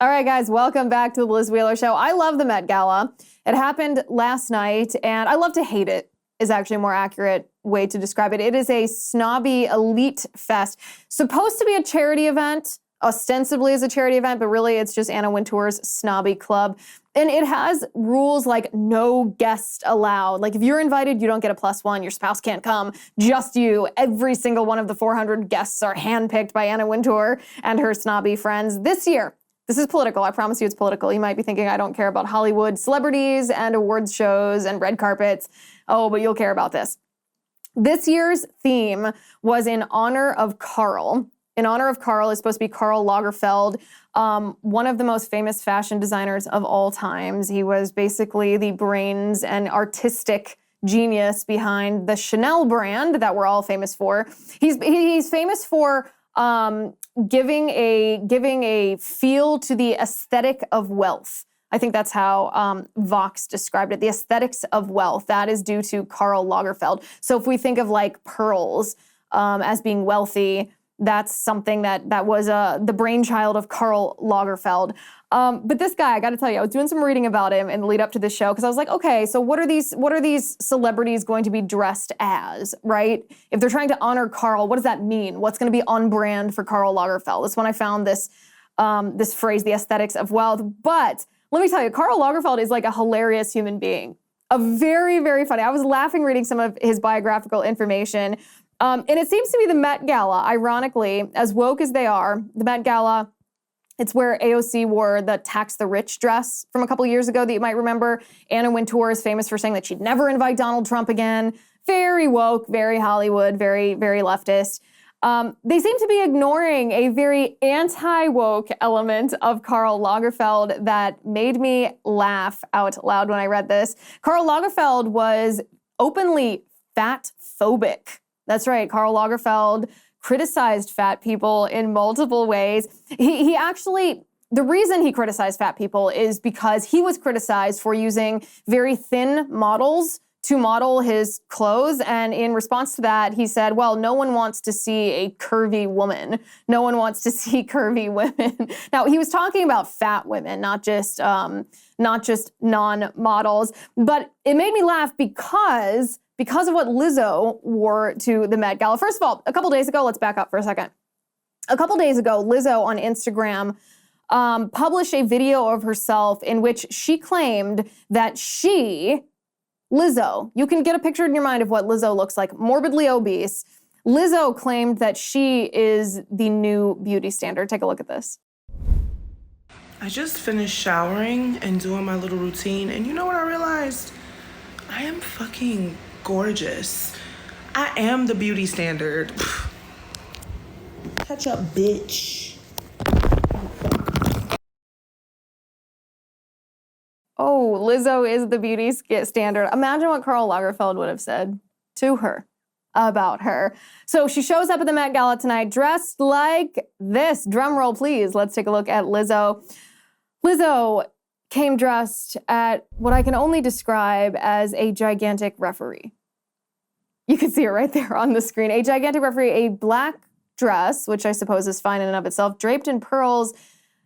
All right, guys, welcome back to the Liz Wheeler Show. I love the Met Gala. It happened last night, and I love to hate it is actually a more accurate way to describe it. It is a snobby elite fest. Supposed to be a charity event, ostensibly as a charity event, but really it's just Anna Wintour's snobby club. And it has rules like no guest allowed. Like if you're invited, you don't get a +1. Your spouse can't come, just you. Every single one of the 400 guests are handpicked by Anna Wintour and her snobby friends. This year, this is political. I promise you it's political. You might be thinking I don't care about Hollywood celebrities and awards shows and red carpets. Oh, but you'll care about this. This year's theme was in honor of Karl. In honor of Karl is supposed to be Karl Lagerfeld, one of the most famous fashion designers of all times. He was basically the brains and artistic genius behind the Chanel brand that we're all famous for. He's famous for giving a feel to the aesthetic of wealth. I think that's how Vox described it. The aesthetics of wealth, that is due to Karl Lagerfeld. So if we think of like pearls as being wealthy, that's something that was the brainchild of Karl Lagerfeld. But this guy, I got to tell you, I was doing some reading about him in the lead up to the show because I was like, okay, so what are these celebrities going to be dressed as, right? If they're trying to honor Karl, what does that mean? What's going to be on brand for Karl Lagerfeld? That's when I found this phrase, the aesthetics of wealth. But let me tell you, Karl Lagerfeld is like a hilarious human being. A very, very funny. I was laughing reading some of his biographical information. And it seems to be the Met Gala, ironically, as woke as they are, the Met Gala, it's where AOC wore the Tax the Rich dress from a couple years ago that you might remember. Anna Wintour is famous for saying that she'd never invite Donald Trump again. Very woke, very Hollywood, very, very leftist. They seem to be ignoring a very anti-woke element of Karl Lagerfeld that made me laugh out loud when I read this. Karl Lagerfeld was openly fat-phobic. That's right, Karl Lagerfeld criticized fat people in multiple ways. He actually, the reason he criticized fat people is because he was criticized for using very thin models to model his clothes. And in response to that, he said, well, no one wants to see a curvy woman. No one wants to see curvy women. Now, he was talking about fat women, not just non-models. But it made me laugh because of what Lizzo wore to the Met Gala. First of all, a couple days ago, let's back up for a second. A couple days ago, Lizzo on Instagram published a video of herself in which she claimed that Lizzo, you can get a picture in your mind of what Lizzo looks like, morbidly obese. Lizzo claimed that she is the new beauty standard. Take a look at this. I just finished showering and doing my little routine, and you know what I realized? I am fucking gorgeous. I am the beauty standard. Catch up, bitch. Oh, Lizzo is the beauty standard. Imagine what Karl Lagerfeld would have said to her about her. So she shows up at the Met Gala tonight dressed like this. Drum roll, please. Let's take a look at Lizzo. Lizzo came dressed at what I can only describe as a gigantic referee. You can see it right there on the screen. A gigantic referee, a black dress, which I suppose is fine in and of itself, draped in pearls,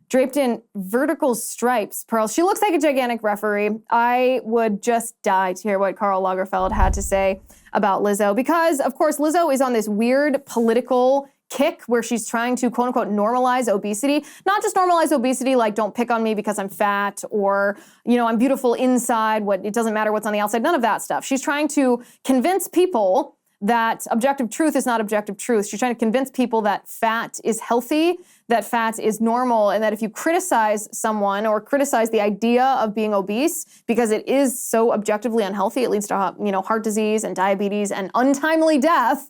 draped in vertical stripes, pearls. She looks like a gigantic referee. I would just die to hear what Karl Lagerfeld had to say about Lizzo because, of course, Lizzo is on this weird political kick where she's trying to, quote unquote, normalize obesity. Not just normalize obesity like don't pick on me because I'm fat or, you know, I'm beautiful inside, it doesn't matter what's on the outside, none of that stuff. She's trying to convince people that objective truth is not objective truth. She's trying to convince people that fat is healthy, that fat is normal, and that if you criticize someone or criticize the idea of being obese because it is so objectively unhealthy, it leads to, heart disease and diabetes and untimely death,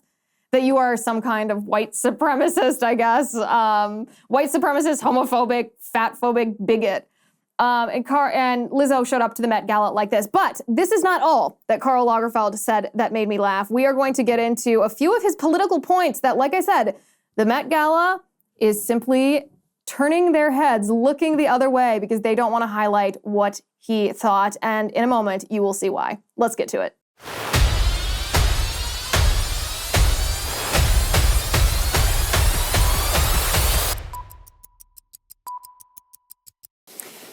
that you are some kind of white supremacist, I guess. White supremacist, homophobic, fat-phobic bigot. And Lizzo showed up to the Met Gala like this. But this is not all that Karl Lagerfeld said that made me laugh. We are going to get into a few of his political points that, like I said, the Met Gala is simply turning their heads, looking the other way because they don't want to highlight what he thought. And in a moment, you will see why. Let's get to it.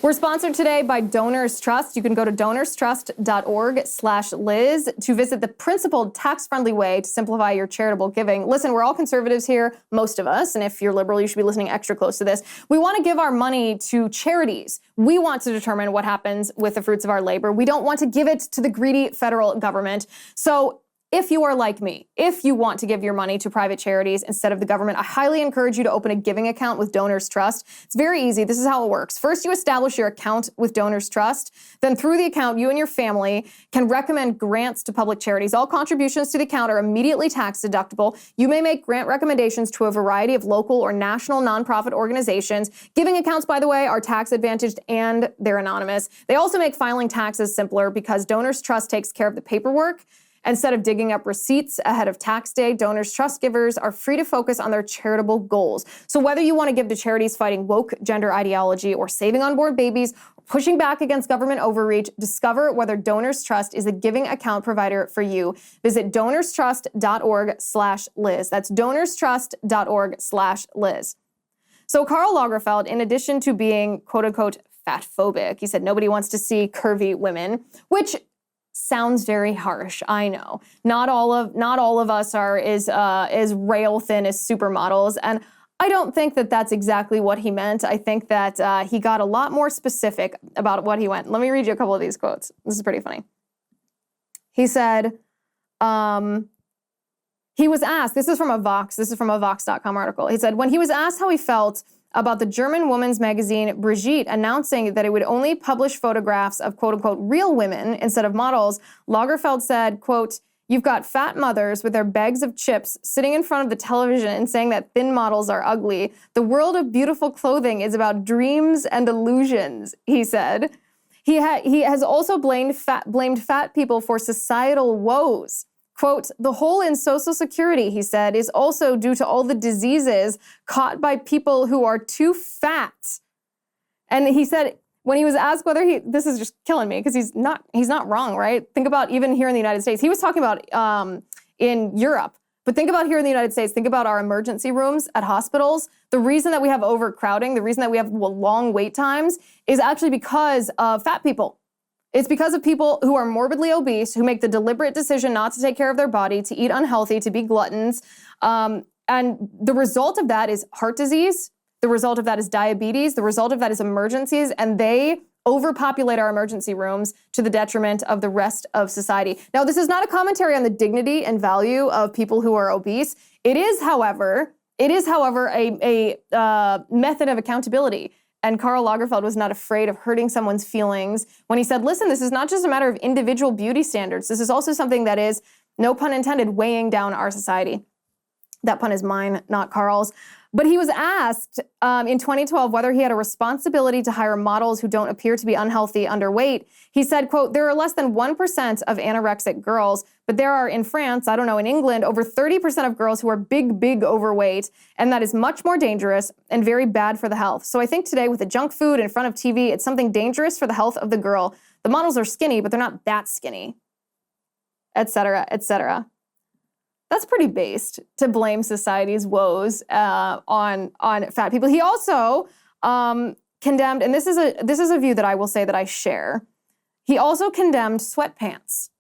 We're sponsored today by Donors Trust. You can go to donorstrust.org/Liz to visit the principled, tax-friendly way to simplify your charitable giving. Listen, we're all conservatives here, most of us, and if you're liberal, you should be listening extra close to this. We want to give our money to charities. We want to determine what happens with the fruits of our labor. We don't want to give it to the greedy federal government. So if you are like me, if you want to give your money to private charities instead of the government, I highly encourage you to open a giving account with Donors Trust. It's very easy. This is how it works. First, you establish your account with Donors Trust. Then through the account, you and your family can recommend grants to public charities. All contributions to the account are immediately tax deductible. You may make grant recommendations to a variety of local or national nonprofit organizations. Giving accounts, by the way, are tax advantaged and they're anonymous. They also make filing taxes simpler because Donors Trust takes care of the paperwork. Instead of digging up receipts ahead of tax day, Donors Trust givers are free to focus on their charitable goals. So whether you want to give to charities fighting woke gender ideology or saving unborn babies, or pushing back against government overreach, discover whether Donors Trust is a giving account provider for you. Visit donorstrust.org/Liz. That's donorstrust.org/Liz. So Karl Lagerfeld, in addition to being quote unquote fatphobic, he said nobody wants to see curvy women, which sounds very harsh. I know. Not all of us are as rail thin as supermodels, and I don't think that that's exactly what he meant. I think that he got a lot more specific about what he went. Let me read you a couple of these quotes. This is pretty funny. He said, he was asked, this is from a Vox.com article. He said, when he was asked how he felt about the German women's magazine Brigitte announcing that it would only publish photographs of quote-unquote real women instead of models, Lagerfeld said, quote, "You've got fat mothers with their bags of chips sitting in front of the television and saying that thin models are ugly. The world of beautiful clothing is about dreams and illusions," he said. He has also blamed fat people for societal woes. Quote, "The hole in Social Security," he said, "is also due to all the diseases caught by people who are too fat." And he said, when he was asked whether this is just killing me because he's not wrong, right? Think about even here in the United States. He was talking about in Europe, but think about here in the United States. Think about our emergency rooms at hospitals. The reason that we have overcrowding, the reason that we have long wait times is actually because of fat people. It's because of people who are morbidly obese, who make the deliberate decision not to take care of their body, to eat unhealthy, to be gluttons. And the result of that is heart disease. The result of that is diabetes. The result of that is emergencies. And they overpopulate our emergency rooms to the detriment of the rest of society. Now, this is not a commentary on the dignity and value of people who are obese. It is, however, a method of accountability. And Karl Lagerfeld was not afraid of hurting someone's feelings when he said, listen, this is not just a matter of individual beauty standards. This is also something that is, no pun intended, weighing down our society. That pun is mine, not Karl's. But he was asked in 2012 whether he had a responsibility to hire models who don't appear to be unhealthy, underweight. He said, quote, "There are less than 1% of anorexic girls, but there are in France, I don't know, in England, over 30% of girls who are big overweight, and that is much more dangerous and very bad for the health. So I think today with the junk food in front of TV, it's something dangerous for the health of the girl. The models are skinny, but they're not that skinny," et cetera, et cetera. That's pretty based to blame society's woes on fat people. He also condemned, and this is a view that I will say that I share. He also condemned sweatpants.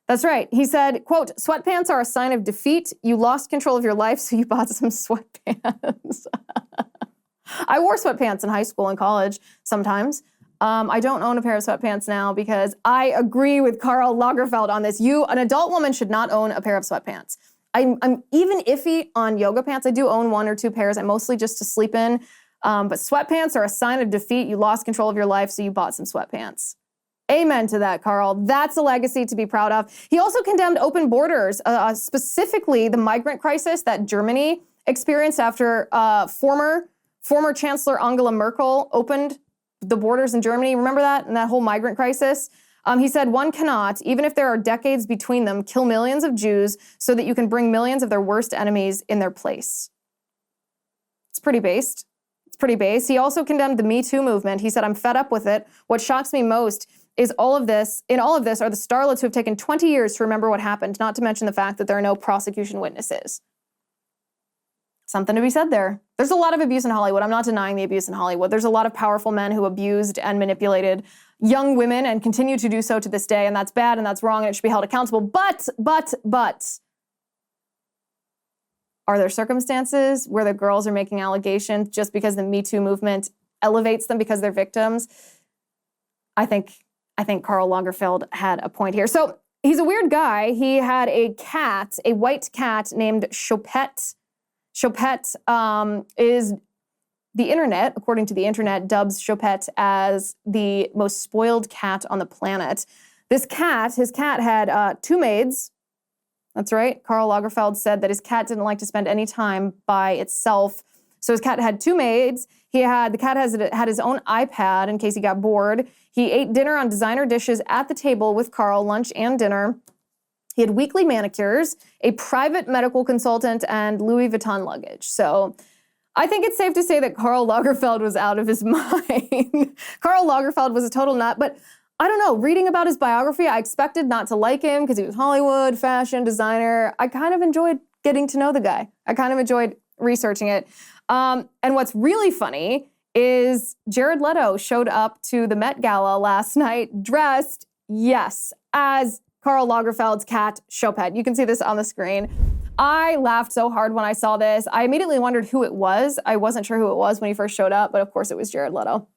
That's right. He said, quote, "Sweatpants are a sign of defeat. You lost control of your life, so you bought some sweatpants." I wore sweatpants in high school and college sometimes. I don't own a pair of sweatpants now because I agree with Karl Lagerfeld on this. An adult woman should not own a pair of sweatpants. I'm even iffy on yoga pants. I do own 1 or 2 pairs. I'm mostly just to sleep in. But sweatpants are a sign of defeat. You lost control of your life, so you bought some sweatpants. Amen to that, Karl. That's a legacy to be proud of. He also condemned open borders, specifically the migrant crisis that Germany experienced after former Chancellor Angela Merkel opened the borders in Germany. Remember that? And that whole migrant crisis? He said, "One cannot, even if there are decades between them, kill millions of Jews so that you can bring millions of their worst enemies in their place." It's pretty based. He also condemned the Me Too movement. He said, "I'm fed up with it. What shocks me most is all of this are the starlets who have taken 20 years to remember what happened, not to mention the fact that there are no prosecution witnesses." Something to be said there. There's a lot of abuse in Hollywood. I'm not denying the abuse in Hollywood. There's a lot of powerful men who abused and manipulated young women and continue to do so to this day, and that's bad and that's wrong and it should be held accountable. But, are there circumstances where the girls are making allegations just because the Me Too movement elevates them because they're victims? I think Karl Lagerfeld had a point here. So he's a weird guy. He had a cat, a white cat named Chopette. Chopette is the internet, according to the internet, dubs Chopette as the most spoiled cat on the planet. His cat had 2 maids. That's right. Karl Lagerfeld said that his cat didn't like to spend any time by itself. So his cat had 2 maids. The cat had his own iPad in case he got bored. He ate dinner on designer dishes at the table with Karl, lunch and dinner. He had weekly manicures, a private medical consultant, and Louis Vuitton luggage. So I think it's safe to say that Karl Lagerfeld was out of his mind. Karl Lagerfeld was a total nut, but I don't know, reading about his biography, I expected not to like him because he was Hollywood, fashion, designer. I kind of enjoyed getting to know the guy. I kind of enjoyed researching it. And what's really funny is Jared Leto showed up to the Met Gala last night dressed, yes, as Karl Lagerfeld's cat, Chopette. You can see this on the screen. I laughed so hard when I saw this. I immediately wondered who it was. I wasn't sure who it was when he first showed up, but of course it was Jared Leto.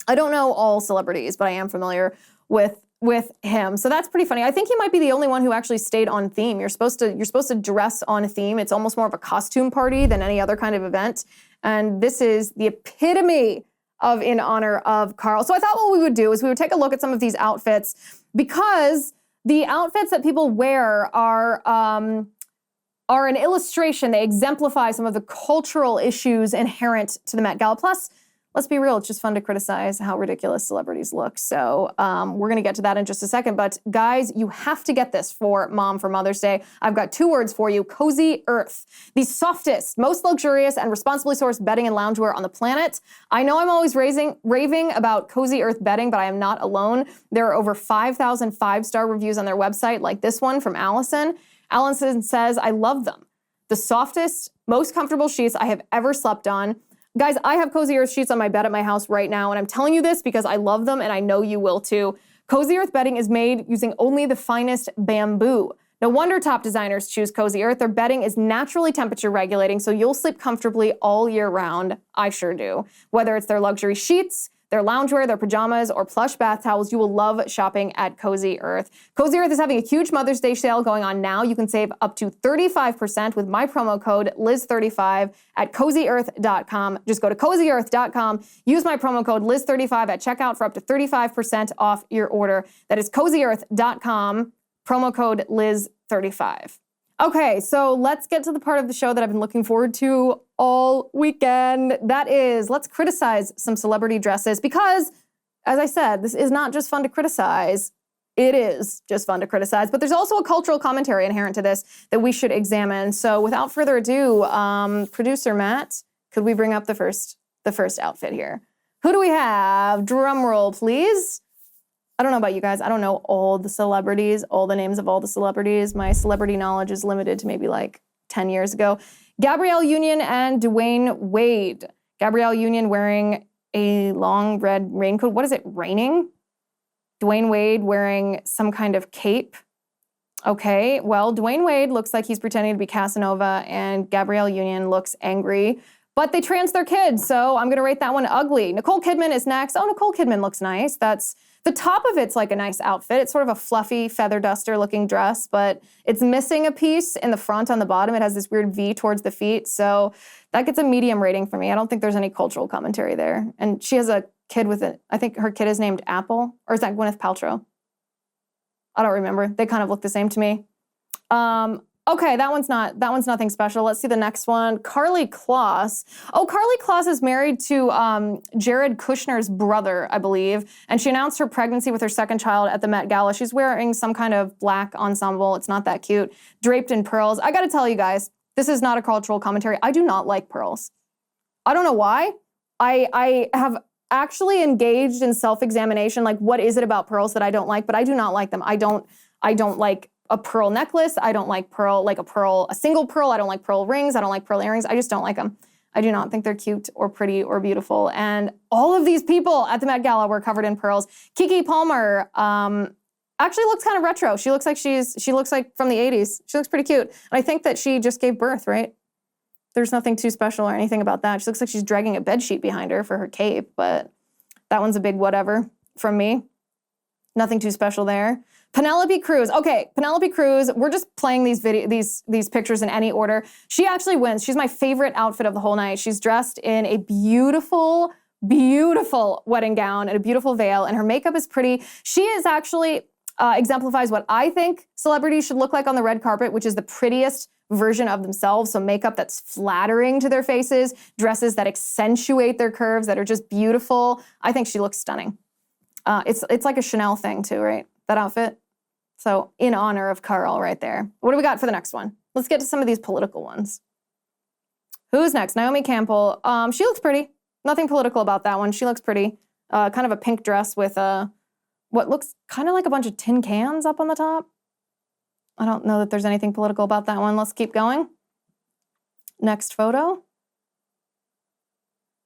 I don't know all celebrities, but I am familiar with him. So that's pretty funny. I think he might be the only one who actually stayed on theme. You're supposed to dress on theme. It's almost more of a costume party than any other kind of event. And this is the epitome of in honor of Karl. So I thought what we would do is we would take a look at some of these outfits because the outfits that people wear are an illustration. They exemplify some of the cultural issues inherent to the Met Gala. Plus, let's be real, it's just fun to criticize how ridiculous celebrities look. So we're going to get to that in just a second. But guys, you have to get this for Mom for Mother's Day. I've got 2 words for you: Cozy Earth. The softest, most luxurious, and responsibly sourced bedding and loungewear on the planet. I know I'm always raving about Cozy Earth bedding, but I am not alone. There are over 5,000 5-star reviews on their website, like this one from Allison. Allison says, I love them. The softest, most comfortable sheets I have ever slept on. Guys, I have Cozy Earth sheets on my bed at my house right now, and I'm telling you this because I love them and I know you will too. Cozy Earth bedding is made using only the finest bamboo. No wonder top designers choose Cozy Earth. Their bedding is naturally temperature regulating, so you'll sleep comfortably all year round. I sure do. Whether it's their luxury sheets, their loungewear, their pajamas, or plush bath towels, you will love shopping at Cozy Earth. Cozy Earth is having a huge Mother's Day sale going on now. You can save up to 35% with my promo code Liz35 at CozyEarth.com. Just go to CozyEarth.com, use my promo code Liz35 at checkout for up to 35% off your order. That is CozyEarth.com, promo code Liz35. Okay, so let's get to the part of the show that I've been looking forward to all weekend. That is, let's criticize some celebrity dresses because, as I said, this is not just fun to criticize. It is just fun to criticize, but there's also a cultural commentary inherent to this that we should examine. So without further ado, producer Matt, could we bring up the first outfit here? Who do we have? Drum roll, please. I don't know about you guys. I don't know all the celebrities, all the names of all the celebrities. My celebrity knowledge is limited to maybe like 10 years ago. Gabrielle Union and Dwayne Wade. Gabrielle Union wearing a long red raincoat. What is it, raining? Dwayne Wade wearing some kind of cape. Okay, well, Dwayne Wade looks like he's pretending to be Casanova and Gabrielle Union looks angry. But they trans their kids, so I'm going to rate that one ugly. Nicole Kidman is next. Oh, Nicole Kidman looks nice. The top of it's like a nice outfit. It's sort of a fluffy feather duster looking dress, but it's missing a piece in the front on the bottom. It has this weird V towards the feet, so that gets a medium rating for me. I don't think there's any cultural commentary there. And she has a kid with it. I think her kid is named Apple, or is that Gwyneth Paltrow? I don't remember. They kind of look the same to me. Okay, that one's nothing special. Let's see the next one. Karlie Kloss. Oh, Karlie Kloss is married to Jared Kushner's brother, I believe, and she announced her pregnancy with her second child at the Met Gala. She's wearing some kind of black ensemble. It's not that cute. Draped in pearls. I gotta tell you guys, this is not a cultural commentary. I do not like pearls. I don't know why. I have actually engaged in self-examination, like what is it about pearls that I don't like, but I do not like them. I don't like a pearl necklace. I don't like a single pearl. I don't like pearl rings. I don't like pearl earrings. I just don't like them. I do not think they're cute or pretty or beautiful. And all of these people at the Met Gala were covered in pearls. Keke Palmer actually looks kind of retro. She looks like from the 80s. She looks pretty cute. And I think that she just gave birth, right? There's nothing too special or anything about that. She looks like she's dragging a bedsheet behind her for her cape, but that one's a big whatever from me. Nothing too special there. Penelope Cruz. Okay, Penelope Cruz, we're just playing these pictures in any order. She actually wins. She's my favorite outfit of the whole night. She's dressed in a beautiful, beautiful wedding gown and a beautiful veil, and her makeup is pretty. She is actually exemplifies what I think celebrities should look like on the red carpet, which is the prettiest version of themselves. So makeup that's flattering to their faces, dresses that accentuate their curves, that are just beautiful. I think she looks stunning. It's like a Chanel thing too, right? That outfit. So in honor of Karl right there. What do we got for the next one? Let's get to some of these political ones. Who's next? Naomi Campbell. She looks pretty. Nothing political about that one. She looks pretty. Kind of a pink dress with what looks kind of like a bunch of tin cans up on the top. I don't know that there's anything political about that one. Let's keep going. Next photo.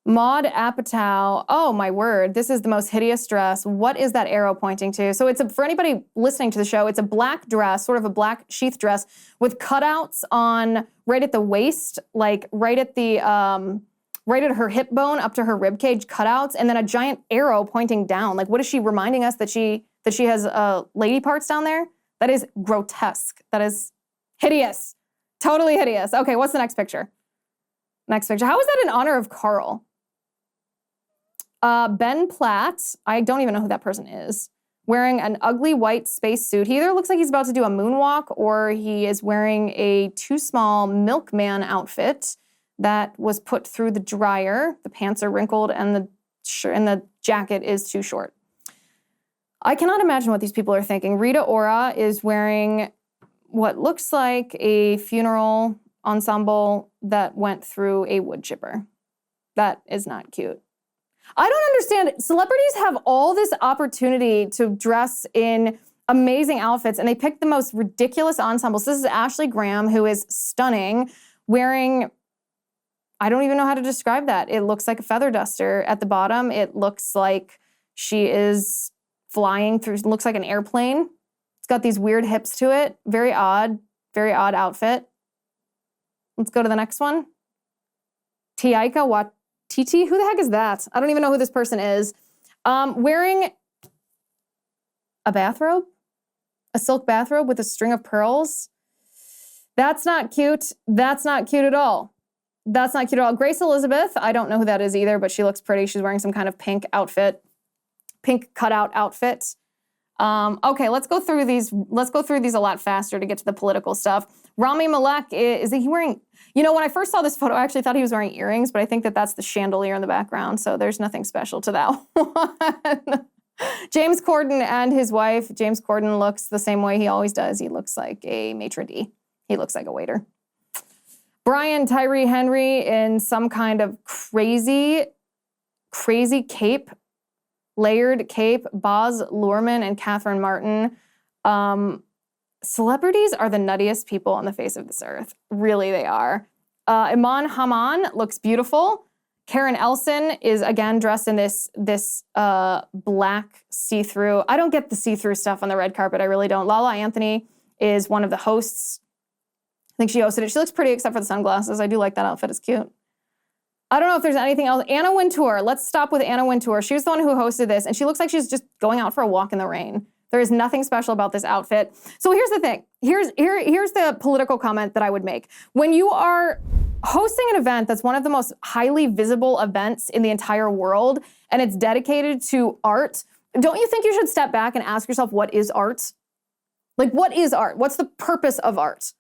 Maud Apatow. Oh my word, this is the most hideous dress. What is that arrow pointing to? So for anybody listening to the show, it's a black dress, sort of a black sheath dress with cutouts on right at the waist, like right at her hip bone up to her rib cage cutouts, and then a giant arrow pointing down. Like, what is she reminding us that she has lady parts down there? That is grotesque. That is hideous. Totally hideous. Okay, what's the next picture? Next picture. How is that in honor of Karl? Ben Platt, I don't even know who that person is, wearing an ugly white space suit. He either looks like he's about to do a moonwalk or he is wearing a too small milkman outfit that was put through the dryer. The pants are wrinkled and the jacket is too short. I cannot imagine what these people are thinking. Rita Ora is wearing what looks like a funeral ensemble that went through a wood chipper. That is not cute. I don't understand. Celebrities have all this opportunity to dress in amazing outfits, and they pick the most ridiculous ensembles. This is Ashley Graham, who is stunning, wearing, I don't even know how to describe that. It looks like a feather duster at the bottom. It looks like she is flying through, looks like an airplane. It's got these weird hips to it. Very odd outfit. Let's go to the next one. Taika Waititi, who the heck is that? I don't even know who this person is. Wearing a bathrobe, a silk bathrobe with a string of pearls. That's not cute. That's not cute at all. That's not cute at all. Grace Elizabeth, I don't know who that is either, but she looks pretty. She's wearing some kind of pink outfit, pink cutout outfit. Okay, let's go through these. Let's go through these a lot faster to get to the political stuff. Rami Malek, is he wearing, when I first saw this photo, I actually thought he was wearing earrings, but I think that that's the chandelier in the background, so there's nothing special to that one. James Corden and his wife. James Corden looks the same way he always does. He looks like a maitre d'. He looks like a waiter. Brian Tyree Henry in some kind of crazy cape, layered cape. Baz Luhrmann and Catherine Martin. Celebrities are the nuttiest people on the face of this earth. Really, they are. Iman Haman looks beautiful. Karen Elson is again dressed in this black see-through. I don't get the see-through stuff on the red carpet. I really don't. Lala Anthony is one of the hosts. I think she hosted it. She looks pretty except for the sunglasses. I do like that outfit. It's cute. I don't know if there's anything else. Anna Wintour. Let's stop with Anna Wintour. She was the one who hosted this, and she looks like she's just going out for a walk in the rain. There is nothing special about this outfit. So here's the thing. Here's the political comment that I would make. When you are hosting an event that's one of the most highly visible events in the entire world, and it's dedicated to art, don't you think you should step back and ask yourself, what is art? Like, what is art? What's the purpose of art?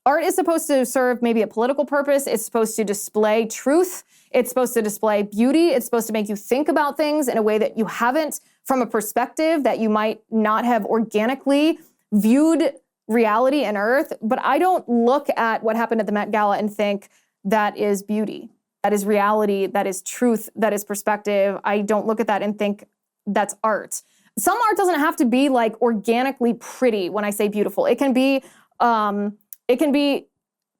Art is supposed to serve maybe a political purpose. It's supposed to display truth. It's supposed to display beauty. It's supposed to make you think about things in a way that you haven't, from a perspective that you might not have organically viewed reality and earth. But I don't look at what happened at the Met Gala and think that is beauty, that is reality, that is truth, that is perspective. I don't look at that and think that's art. some art doesn't have to be like organically pretty. When I say beautiful, it can be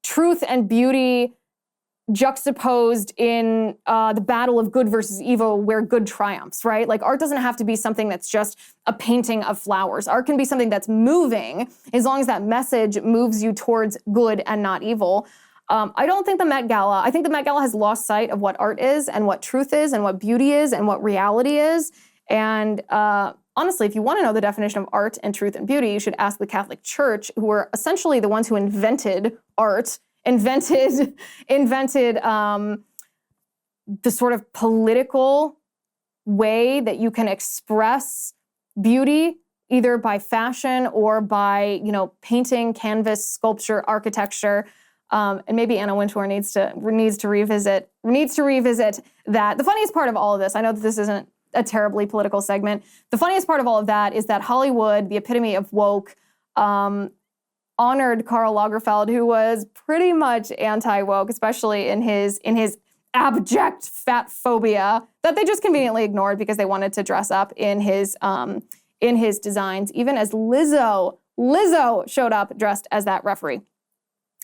truth and beauty juxtaposed in the battle of good versus evil, where good triumphs, right? Like art doesn't have to be something that's just a painting of flowers. Art can be something that's moving, as long as that message moves you towards good and not evil. I don't think the Met Gala, I think the Met Gala has lost sight of what art is and what truth is and what beauty is and what reality is. And honestly, if you want to know the definition of art and truth and beauty, you should ask the Catholic Church, who were essentially the ones who invented art, invented the sort of political way that you can express beauty, either by fashion or by, painting, canvas, sculpture, architecture. And maybe Anna Wintour needs to revisit that. The funniest part of all of this, I know that this isn't a terribly political segment. The funniest part of all of that is that Hollywood, the epitome of woke, honored Karl Lagerfeld, who was pretty much anti-woke, especially in his abject fat phobia that they just conveniently ignored because they wanted to dress up in his designs, even as Lizzo showed up dressed as that referee.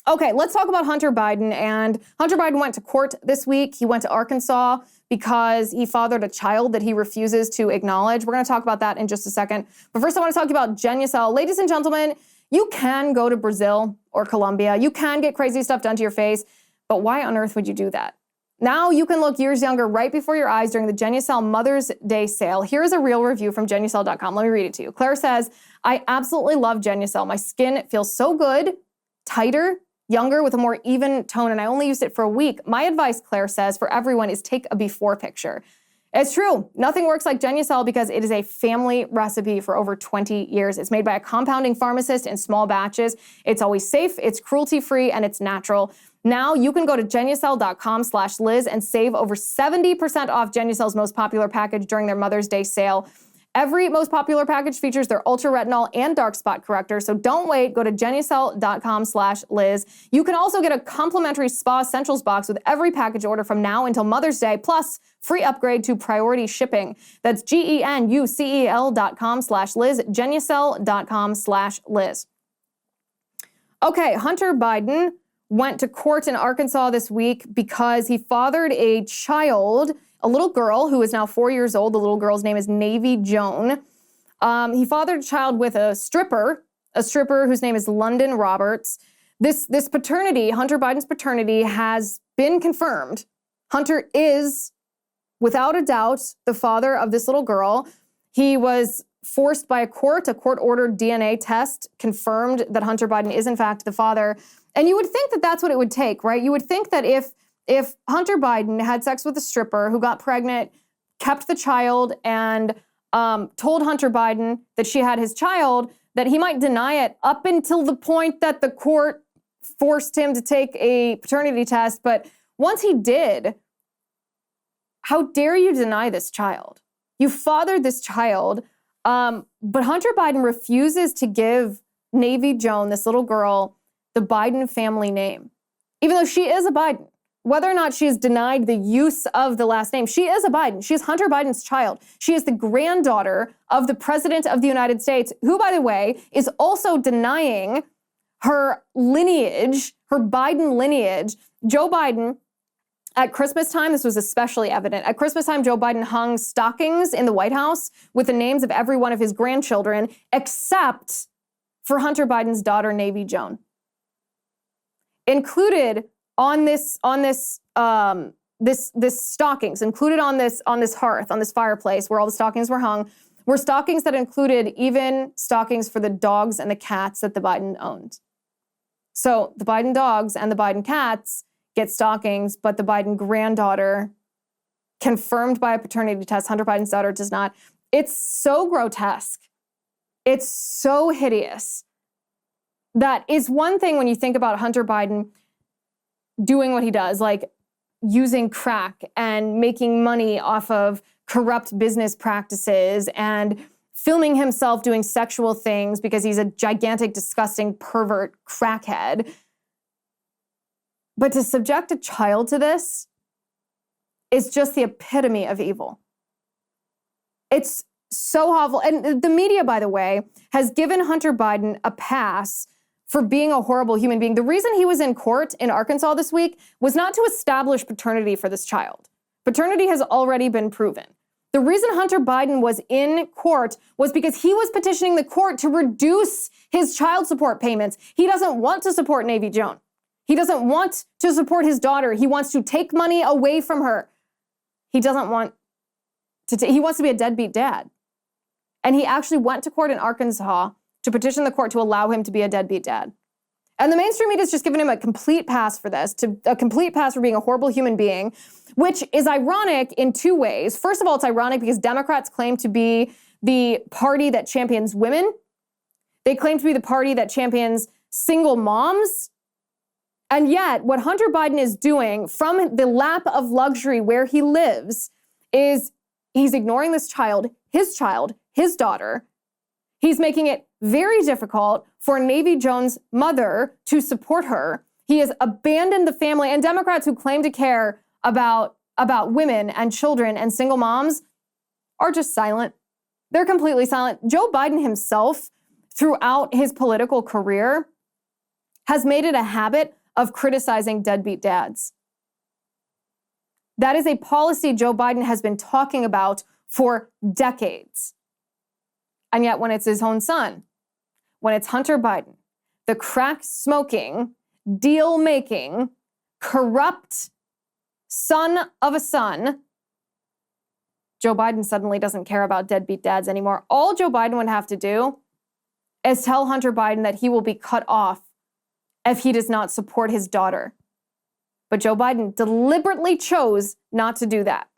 Okay, let's talk about Hunter Biden. And Hunter Biden went to court this week. He went to Arkansas because he fathered a child that he refuses to acknowledge. We're going to talk about that in just a second. But first, I want to talk about Genucel. Ladies and gentlemen, you can go to Brazil or Colombia. You can get crazy stuff done to your face. But why on earth would you do that? Now you can look years younger right before your eyes during the Genucel Mother's Day sale. Here's a real review from Genucel.com. Let me read it to you. Claire says, I absolutely love Genucel. My skin feels so good, tighter, younger, with a more even tone, and I only used it for a week. My advice, Claire says, for everyone is take a before picture. It's true. Nothing works like Genucel because it is a family recipe for over 20 years. It's made by a compounding pharmacist in small batches. It's always safe, it's cruelty-free, and it's natural. Now you can go to Genucel.com/Liz and save over 70% off Genucel's most popular package during their Mother's Day sale. Every most popular package features their ultra retinol and dark spot corrector, so don't wait. Go to Genucel.com/Liz. You can also get a complimentary Spa Essentials box with every package order from now until Mother's Day, plus free upgrade to priority shipping. That's GENUCEL.com/Liz, Genucel.com/Liz. Okay, Hunter Biden went to court in Arkansas this week because he fathered a child, a little girl who is now 4 years old. The little girl's name is Navy Joan. He fathered a child with a stripper whose name is London Roberts. This paternity, Hunter Biden's paternity, has been confirmed. Hunter is, without a doubt, the father of this little girl. He was forced by a court-ordered DNA test confirmed that Hunter Biden is in fact the father. And you would think that that's what it would take, right? You would think that if Hunter Biden had sex with a stripper who got pregnant, kept the child, and told Hunter Biden that she had his child, that he might deny it up until the point that the court forced him to take a paternity test. But once he did, how dare you deny this child? You fathered this child, but Hunter Biden refuses to give Navy Joan, this little girl, the Biden family name, even though she is a Biden. Whether or not she is denied the use of the last name, she is a Biden. She is Hunter Biden's child. She is the granddaughter of the President of the United States, who, by the way, is also denying her lineage, her Biden lineage. Joe Biden, at Christmas time, this was especially evident. At Christmas time, Joe Biden hung stockings in the White House with the names of every one of his grandchildren, except for Hunter Biden's daughter, Navy Joan. Included on this stockings, included on this hearth, on this fireplace where all the stockings were hung, were stockings that included even stockings for the dogs and the cats that the Biden owned. So the Biden dogs and the Biden cats get stockings, but the Biden granddaughter, confirmed by a paternity test, Hunter Biden's daughter, does not. It's so grotesque. It's so hideous. That is one thing when you think about Hunter Biden doing what he does, like using crack and making money off of corrupt business practices and filming himself doing sexual things because he's a gigantic, disgusting, pervert crackhead. But to subject a child to this is just the epitome of evil. It's so awful. And the media, by the way, has given Hunter Biden a pass for being a horrible human being. The reason he was in court in Arkansas this week was not to establish paternity for this child. Paternity has already been proven. The reason Hunter Biden was in court was because he was petitioning the court to reduce his child support payments. He doesn't want to support Navy Joan. He doesn't want to support his daughter. He wants to take money away from her. He doesn't want to, he wants to be a deadbeat dad. And he actually went to court in Arkansas to petition the court to allow him to be a deadbeat dad. And the mainstream media has just given him a complete pass for this, a complete pass for being a horrible human being, which is ironic in two ways. First of all, it's ironic because Democrats claim to be the party that champions women. They claim to be the party that champions single moms. And yet, what Hunter Biden is doing from the lap of luxury where he lives is he's ignoring this child, his daughter. He's making it very difficult for Navy Joan's mother to support her. He has abandoned the family, and Democrats who claim to care about women and children and single moms are just silent. They're completely silent. Joe Biden himself, throughout his political career, has made it a habit of criticizing deadbeat dads. That is a policy Joe Biden has been talking about for decades. And yet when it's his own son, when it's Hunter Biden, the crack-smoking, deal-making, corrupt son of a son, Joe Biden suddenly doesn't care about deadbeat dads anymore. All Joe Biden would have to do is tell Hunter Biden that he will be cut off if he does not support his daughter. But Joe Biden deliberately chose not to do that.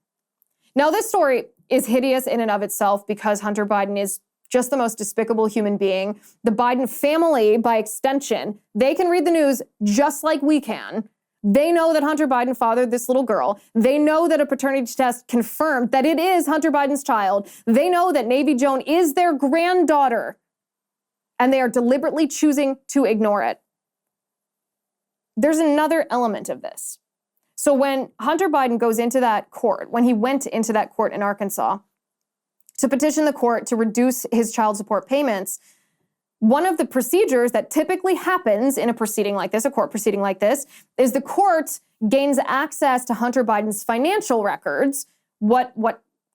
Now, this story is hideous in and of itself because Hunter Biden is just the most despicable human being. The Biden family, by extension, they can read the news just like we can. They know that Hunter Biden fathered this little girl. They know that a paternity test confirmed that it is Hunter Biden's child. They know that Navy Joan is their granddaughter. And they are deliberately choosing to ignore it. There's another element of this. So when Hunter Biden goes into that court, when he went into that court in Arkansas to petition the court to reduce his child support payments, one of the procedures that typically happens in a proceeding like this, a court proceeding like this, is the court gains access to Hunter Biden's financial records. What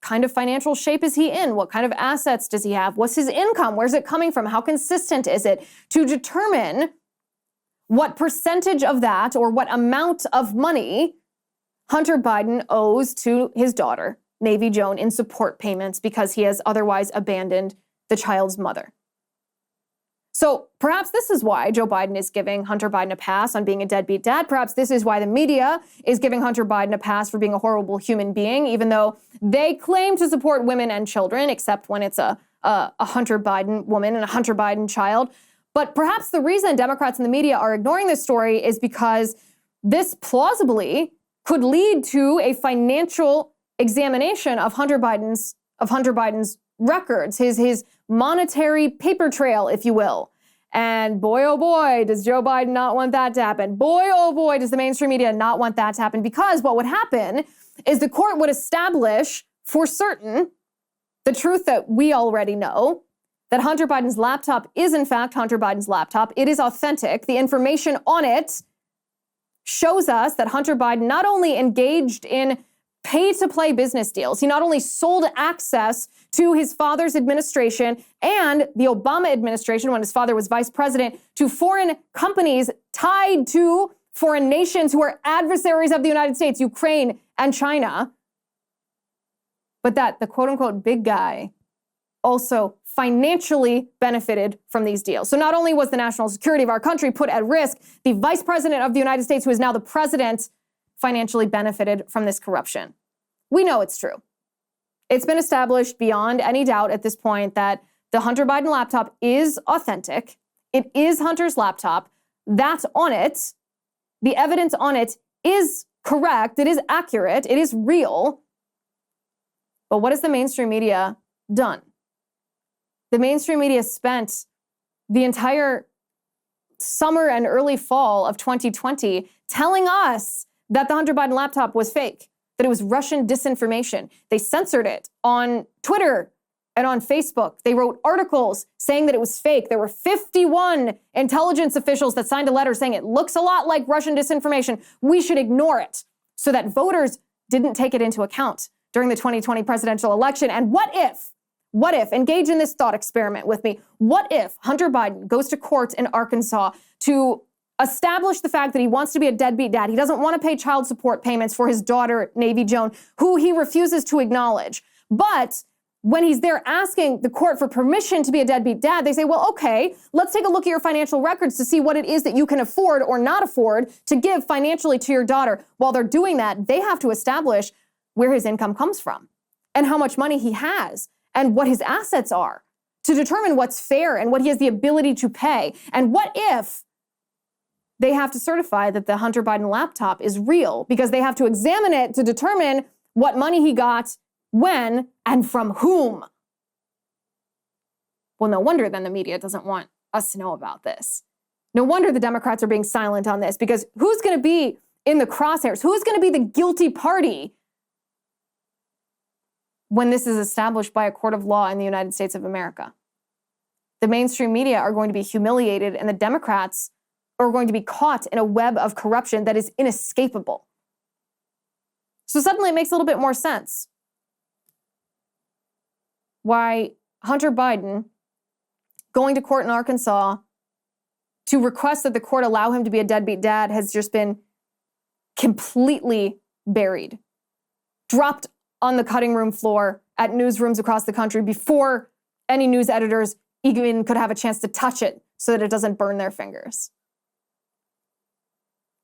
kind of financial shape is he in? What kind of assets does he have? What's his income? Where's it coming from? How consistent is it? To determine what percentage of that or what amount of money Hunter Biden owes to his daughter, Navy Joan, in support payments because he has otherwise abandoned the child's mother. So perhaps this is why Joe Biden is giving Hunter Biden a pass on being a deadbeat dad. Perhaps this is why the media is giving Hunter Biden a pass for being a horrible human being, even though they claim to support women and children, except when it's a Hunter Biden woman and a Hunter Biden child. But perhaps the reason Democrats and the media are ignoring this story is because this plausibly could lead to a financial examination of Hunter Biden's records, his monetary paper trail, if you will. And boy, oh boy, does Joe Biden not want that to happen. Boy, oh boy, does the mainstream media not want that to happen, because what would happen is the court would establish for certain the truth that we already know, that Hunter Biden's laptop is in fact Hunter Biden's laptop. It is authentic. The information on it shows us that Hunter Biden not only engaged in pay-to-play business deals, he not only sold access to his father's administration and the Obama administration when his father was vice president to foreign companies tied to foreign nations who are adversaries of the United States, Ukraine and China, but that the quote-unquote big guy also financially benefited from these deals. So not only was the national security of our country put at risk, the vice president of the United States, who is now the president, financially benefited from this corruption. We know it's true. It's been established beyond any doubt at this point that the Hunter Biden laptop is authentic. It is Hunter's laptop. That's on it. The evidence on it is correct. It is accurate. It is real. But what has the mainstream media done? The mainstream media spent the entire summer and early fall of 2020 telling us that the Hunter Biden laptop was fake, that it was Russian disinformation. They censored it on Twitter. And on Facebook, they wrote articles saying that it was fake. There were 51 intelligence officials that signed a letter saying it looks a lot like Russian disinformation. We should ignore it, so that voters didn't take it into account during the 2020 presidential election. And what if, engage in this thought experiment with me, what if Hunter Biden goes to court in Arkansas to establish the fact that he wants to be a deadbeat dad? He doesn't want to pay child support payments for his daughter, Navy Joan, who he refuses to acknowledge. But when he's there asking the court for permission to be a deadbeat dad, they say, well, okay, let's take a look at your financial records to see what it is that you can afford or not afford to give financially to your daughter. While they're doing that, they have to establish where his income comes from and how much money he has and what his assets are to determine what's fair and what he has the ability to pay. And what if they have to certify that the Hunter Biden laptop is real, because they have to examine it to determine what money he got, when, and from whom? Well, no wonder then the media doesn't want us to know about this. No wonder the Democrats are being silent on this, because who's going to be in the crosshairs? Who's going to be the guilty party when this is established by a court of law in the United States of America? The mainstream media are going to be humiliated, and the Democrats are going to be caught in a web of corruption that is inescapable. So suddenly it makes a little bit more sense why Hunter Biden going to court in Arkansas to request that the court allow him to be a deadbeat dad has just been completely buried, dropped on the cutting room floor at newsrooms across the country before any news editors even could have a chance to touch it so that it doesn't burn their fingers.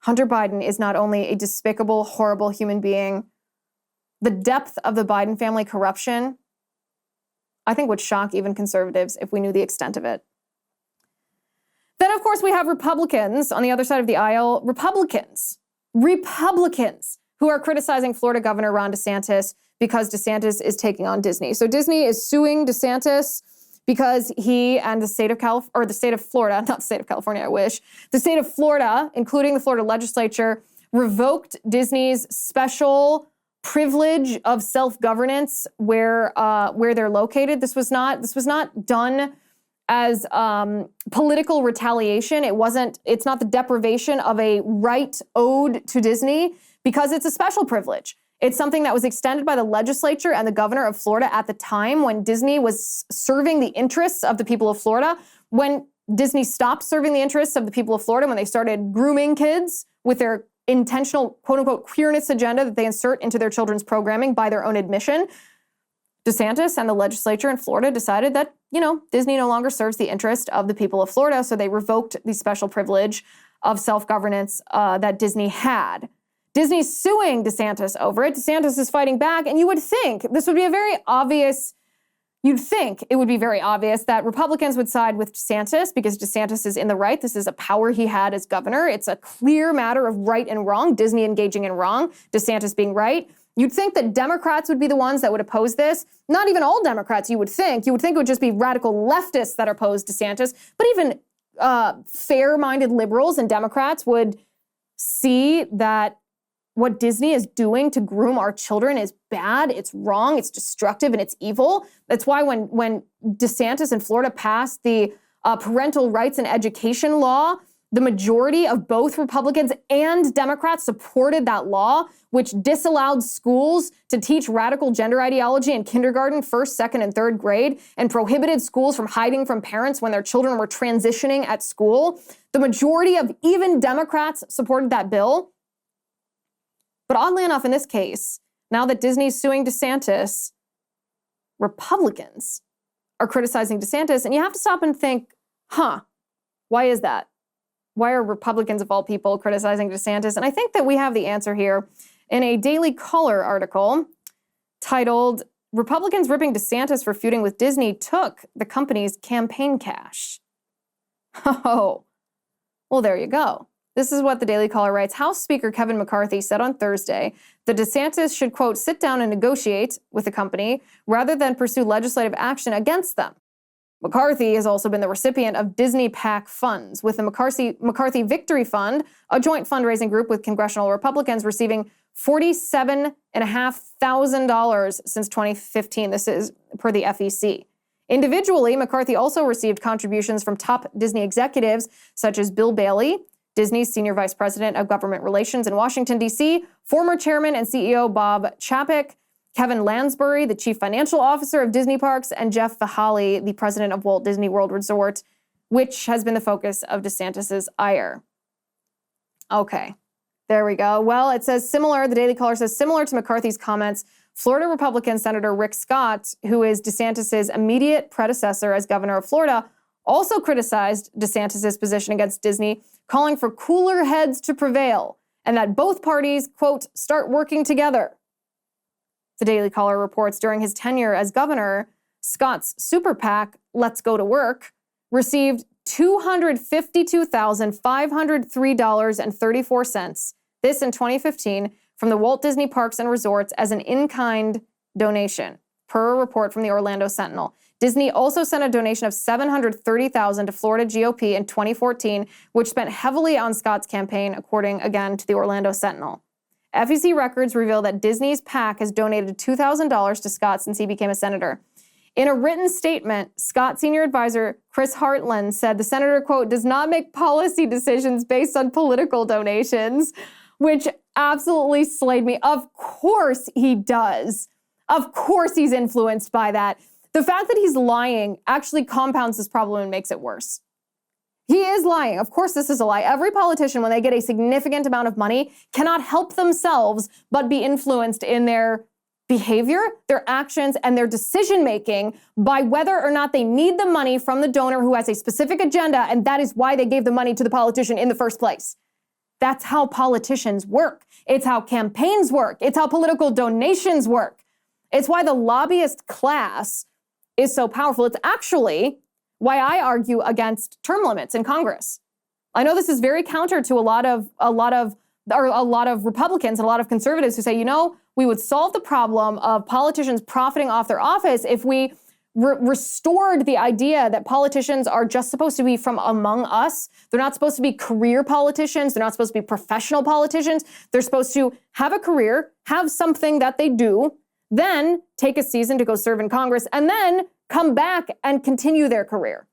Hunter Biden is not only a despicable, horrible human being, the depth of the Biden family corruption, I think, would shock even conservatives if we knew the extent of it. Then, of course, we have Republicans on the other side of the aisle, Republicans who are criticizing Florida Governor Ron DeSantis because DeSantis is taking on Disney. So Disney is suing DeSantis because he and the state of Florida, not the state of California, I wish, the state of Florida, including the Florida legislature, revoked Disney's special privilege of self-governance where they're located. This was not done as political retaliation. It's not the deprivation of a right owed to Disney, because it's a special privilege. It's something that was extended by the legislature and the governor of Florida at the time when Disney was serving the interests of the people of Florida. When Disney stopped serving the interests of the people of Florida, when they started grooming kids with their intentional, quote unquote, queerness agenda that they insert into their children's programming by their own admission, DeSantis and the legislature in Florida decided that, Disney no longer serves the interest of the people of Florida, so they revoked the special privilege of self-governance that Disney had. Disney's suing DeSantis over it. DeSantis is fighting back, and you would think it would be very obvious that Republicans would side with DeSantis because DeSantis is in the right. This is a power he had as governor. It's a clear matter of right and wrong, Disney engaging in wrong, DeSantis being right. You'd think that Democrats would be the ones that would oppose this. Not even all Democrats, you would think. You would think it would just be radical leftists that oppose DeSantis. But even fair-minded liberals and Democrats would see that what Disney is doing to groom our children is bad, it's wrong, it's destructive, and it's evil. That's why when DeSantis in Florida passed the parental rights and education law, the majority of both Republicans and Democrats supported that law, which disallowed schools to teach radical gender ideology in kindergarten, first, second, and third grade, and prohibited schools from hiding from parents when their children were transitioning at school. The majority of even Democrats supported that bill. But oddly enough, in this case, now that Disney's suing DeSantis, Republicans are criticizing DeSantis. And you have to stop and think, why is that? Why are Republicans of all people criticizing DeSantis? And I think that we have the answer here in a Daily Caller article titled, "Republicans Ripping DeSantis for Feuding with Disney Took the Company's Campaign Cash." Oh, well, there you go. This is what the Daily Caller writes. House Speaker Kevin McCarthy said on Thursday that DeSantis should, quote, sit down and negotiate with the company rather than pursue legislative action against them. McCarthy has also been the recipient of Disney PAC funds, with the McCarthy Victory Fund, a joint fundraising group with congressional Republicans, receiving $47,500 since 2015. This is per the FEC. Individually, McCarthy also received contributions from top Disney executives such as Bill Bailey, Disney's Senior Vice President of Government Relations in Washington, D.C., former Chairman and CEO Bob Chapek, Kevin Lansbury, the Chief Financial Officer of Disney Parks, and Jeff Fahali, the President of Walt Disney World Resort, which has been the focus of DeSantis' ire. Okay, there we go. Well, it says similar, the Daily Caller says, similar to McCarthy's comments, Florida Republican Senator Rick Scott, who is DeSantis' immediate predecessor as governor of Florida, also criticized DeSantis' position against Disney, calling for cooler heads to prevail and that both parties, quote, start working together. The Daily Caller reports during his tenure as governor, Scott's super PAC, Let's Go to Work, received $252,503.34, this in 2015, from the Walt Disney Parks and Resorts as an in-kind donation, per a report from the Orlando Sentinel. Disney also sent a donation of $730,000 to Florida GOP in 2014, which spent heavily on Scott's campaign, according again to the Orlando Sentinel. FEC records reveal that Disney's PAC has donated $2,000 to Scott since he became a senator. In a written statement, Scott senior advisor Chris Hartland said the senator, quote, does not make policy decisions based on political donations, which absolutely slayed me. Of course he does. Of course he's influenced by that. The fact that he's lying actually compounds this problem and makes it worse. He is lying. Of course, this is a lie. Every politician, when they get a significant amount of money, cannot help themselves but be influenced in their behavior, their actions, and their decision-making by whether or not they need the money from the donor who has a specific agenda, and that is why they gave the money to the politician in the first place. That's how politicians work. It's how campaigns work. It's how political donations work. It's why the lobbyist class is so powerful. It's actually why I argue against term limits in Congress. I know this is very counter to a lot of Republicans and a lot of conservatives who say, you know, we would solve the problem of politicians profiting off their office if we restored the idea that politicians are just supposed to be from among us. They're not supposed to be career politicians. They're not supposed to be professional politicians. They're supposed to have a career, have something that they do, then take a season to go serve in Congress, and then come back and continue their career.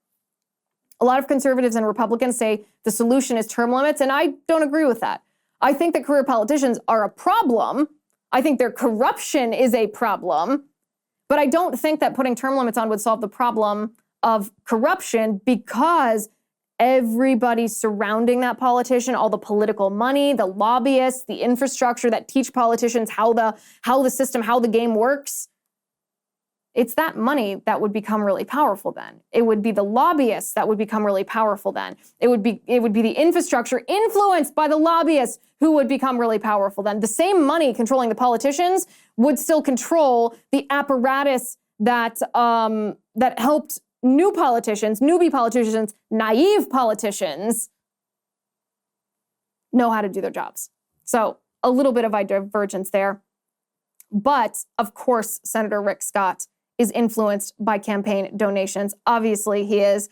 A lot of conservatives and Republicans say the solution is term limits, and I don't agree with that. I think that career politicians are a problem. I think their corruption is a problem, but I don't think that putting term limits on would solve the problem of corruption, because everybody surrounding that politician, all the political money, the lobbyists, the infrastructure that teach politicians how the system, how the game works, it's that money that would become really powerful then. It would be the lobbyists that would become really powerful then. It would be the infrastructure influenced by the lobbyists who would become really powerful then. The same money controlling the politicians would still control the apparatus that helped newbie politicians, naive politicians know how to do their jobs. So a little bit of a divergence there. But of course, Senator Rick Scott is influenced by campaign donations. Obviously, he is.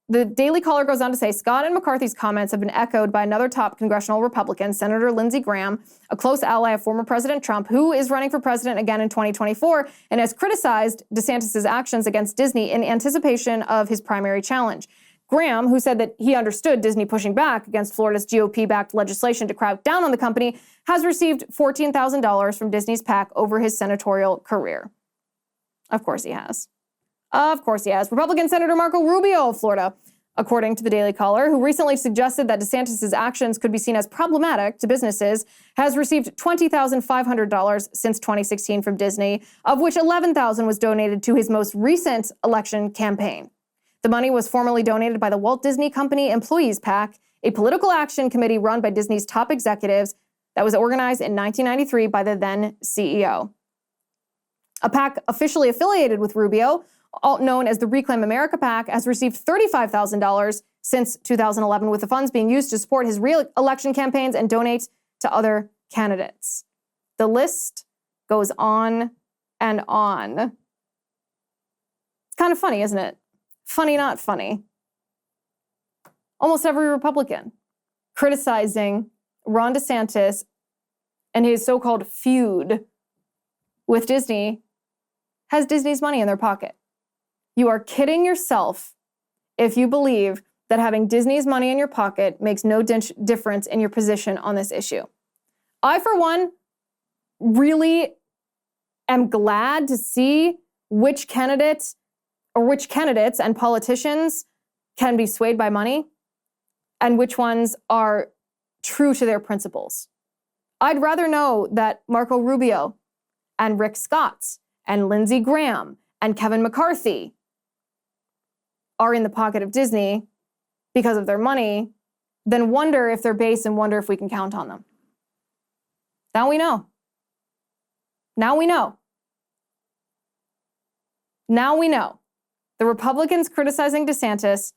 The Daily Caller goes on to say, Scott and McCarthy's comments have been echoed by another top congressional Republican, Senator Lindsey Graham, a close ally of former President Trump, who is running for president again in 2024 and has criticized DeSantis' actions against Disney in anticipation of his primary challenge. Graham, who said that he understood Disney pushing back against Florida's GOP-backed legislation to crack down on the company, has received $14,000 from Disney's PAC over his senatorial career. Of course he has. Of course he has. Republican Senator Marco Rubio of Florida, according to the Daily Caller, who recently suggested that DeSantis' actions could be seen as problematic to businesses, has received $20,500 since 2016 from Disney, of which $11,000 was donated to his most recent election campaign. The money was formally donated by the Walt Disney Company Employees PAC, a political action committee run by Disney's top executives that was organized in 1993 by the then CEO. A PAC officially affiliated with Rubio, known as the Reclaim America PAC, has received $35,000 since 2011, with the funds being used to support his re-election campaigns and donate to other candidates. The list goes on and on. It's kind of funny, isn't it? Funny, not funny. Almost every Republican criticizing Ron DeSantis and his so-called feud with Disney has Disney's money in their pocket. You are kidding yourself if you believe that having Disney's money in your pocket makes no difference in your position on this issue. I, for one, really am glad to see which candidates and politicians can be swayed by money and which ones are true to their principles. I'd rather know that Marco Rubio and Rick Scott and Lindsey Graham and Kevin McCarthy are in the pocket of Disney because of their money than wonder if they're base and wonder if we can count on them. Now we know. Now we know. Now we know. The Republicans criticizing DeSantis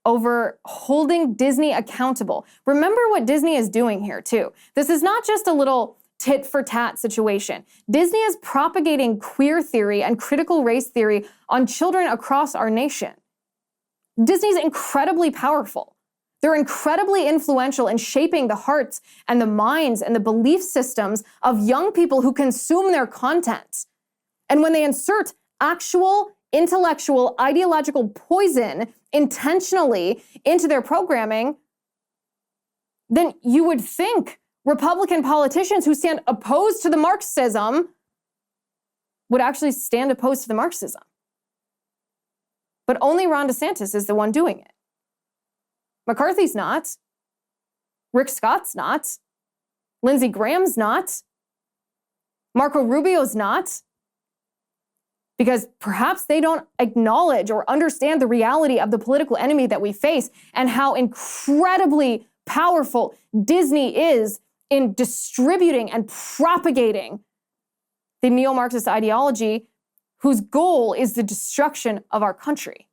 over holding Disney accountable. Remember what Disney is doing here, too. This is not just a little tit for tat situation. Disney is propagating queer theory and critical race theory on children across our nation. Disney's incredibly powerful. They're incredibly influential in shaping the hearts and the minds and the belief systems of young people who consume their content. And when they insert actual intellectual, ideological poison intentionally into their programming, then you would think Republican politicians who stand opposed to the Marxism would actually stand opposed to the Marxism. But only Ron DeSantis is the one doing it. McCarthy's not. Rick Scott's not. Lindsey Graham's not. Marco Rubio's not. Because perhaps they don't acknowledge or understand the reality of the political enemy that we face and how incredibly powerful Disney is in distributing and propagating the neo-Marxist ideology whose goal is the destruction of our country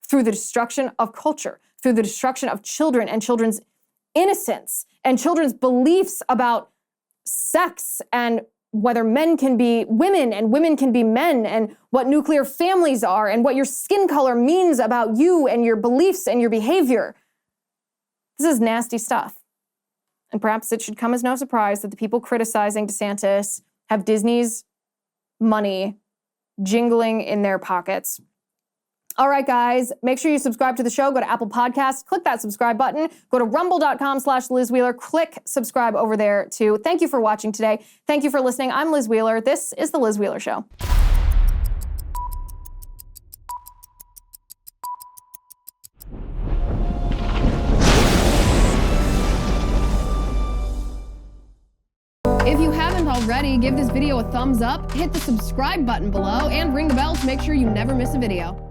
through the destruction of culture, through the destruction of children and children's innocence and children's beliefs about sex and whether men can be women and women can be men and what nuclear families are and what your skin color means about you and your beliefs and your behavior. This is nasty stuff. And perhaps it should come as no surprise that the people criticizing DeSantis have Disney's money jingling in their pockets. All right, guys, make sure you subscribe to the show. Go to Apple Podcasts, click that subscribe button. Go to rumble.com/Liz Wheeler. Click subscribe over there, too. Thank you for watching today. Thank you for listening. I'm Liz Wheeler. This is The Liz Wheeler Show. If you haven't already, give this video a thumbs up, hit the subscribe button below, and ring the bell to make sure you never miss a video.